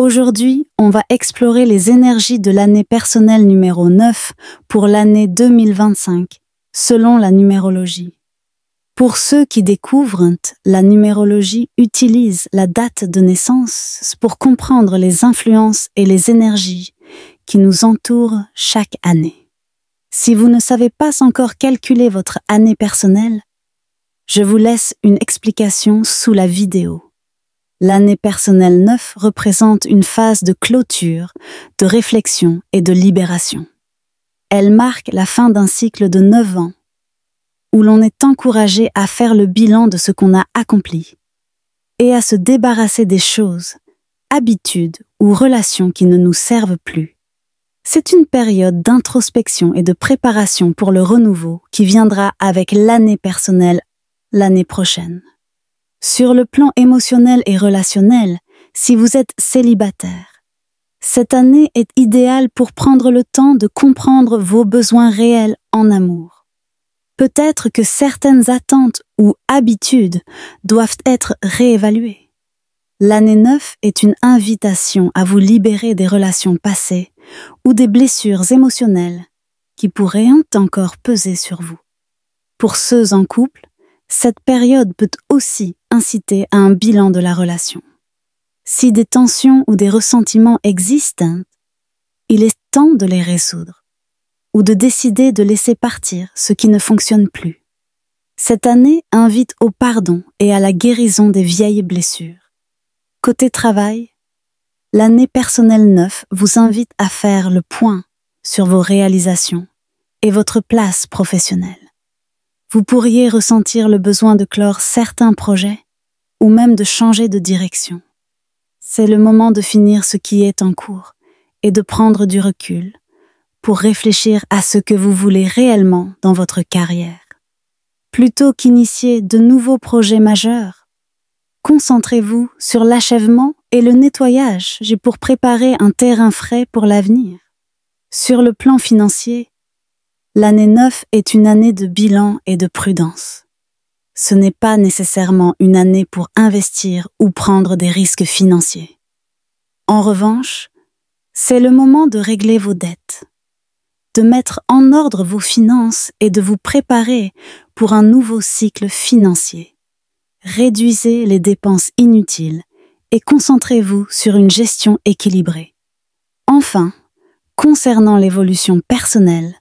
Aujourd'hui, on va explorer les énergies de l'année personnelle numéro 9 pour l'année 2025, selon la numérologie. Pour ceux qui découvrent, la numérologie utilise la date de naissance pour comprendre les influences et les énergies qui nous entourent chaque année. Si vous ne savez pas encore calculer votre année personnelle, je vous laisse une explication sous la vidéo. L'année personnelle 9 représente une phase de clôture, de réflexion et de libération. Elle marque la fin d'un cycle de 9 ans, où l'on est encouragé à faire le bilan de ce qu'on a accompli et à se débarrasser des choses, habitudes ou relations qui ne nous servent plus. C'est une période d'introspection et de préparation pour le renouveau qui viendra avec l'année personnelle l'année prochaine. Sur le plan émotionnel et relationnel, si vous êtes célibataire, cette année est idéale pour prendre le temps de comprendre vos besoins réels en amour. Peut-être que certaines attentes ou habitudes doivent être réévaluées. L'année 9 est une invitation à vous libérer des relations passées ou des blessures émotionnelles qui pourraient encore peser sur vous. Pour ceux en couple, cette période peut aussi inciter à un bilan de la relation. Si des tensions ou des ressentiments existent, il est temps de les résoudre ou de décider de laisser partir ce qui ne fonctionne plus. Cette année invite au pardon et à la guérison des vieilles blessures. Côté travail, l'année personnelle 9 vous invite à faire le point sur vos réalisations et votre place professionnelle. Vous pourriez ressentir le besoin de clore certains projets ou même de changer de direction. C'est le moment de finir ce qui est en cours et de prendre du recul pour réfléchir à ce que vous voulez réellement dans votre carrière. Plutôt qu'initier de nouveaux projets majeurs, concentrez-vous sur l'achèvement et le nettoyage pour préparer un terrain frais pour l'avenir. Sur le plan financier, l'année 9 est une année de bilan et de prudence. Ce n'est pas nécessairement une année pour investir ou prendre des risques financiers. En revanche, c'est le moment de régler vos dettes, de mettre en ordre vos finances et de vous préparer pour un nouveau cycle financier. Réduisez les dépenses inutiles et concentrez-vous sur une gestion équilibrée. Enfin, concernant l'évolution personnelle,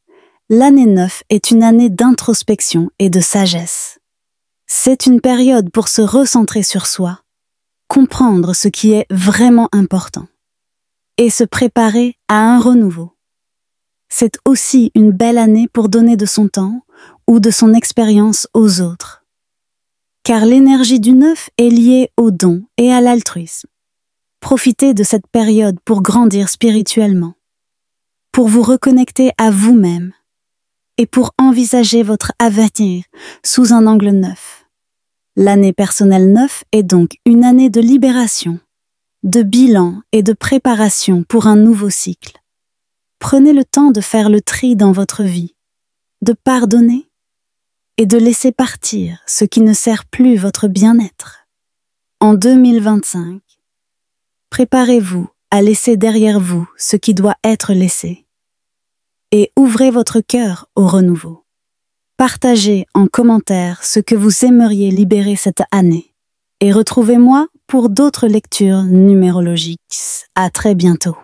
l'année 9 est une année d'introspection et de sagesse. C'est une période pour se recentrer sur soi, comprendre ce qui est vraiment important et se préparer à un renouveau. C'est aussi une belle année pour donner de son temps ou de son expérience aux autres. Car l'énergie du 9 est liée au don et à l'altruisme. Profitez de cette période pour grandir spirituellement, pour vous reconnecter à vous-même et pour envisager votre avenir sous un angle neuf. L'année personnelle 9 est donc une année de libération, de bilan et de préparation pour un nouveau cycle. Prenez le temps de faire le tri dans votre vie, de pardonner et de laisser partir ce qui ne sert plus votre bien-être. En 2025, préparez-vous à laisser derrière vous ce qui doit être laissé et ouvrez votre cœur au renouveau. Partagez en commentaire ce que vous aimeriez libérer cette année et retrouvez-moi pour d'autres lectures numérologiques. À très bientôt.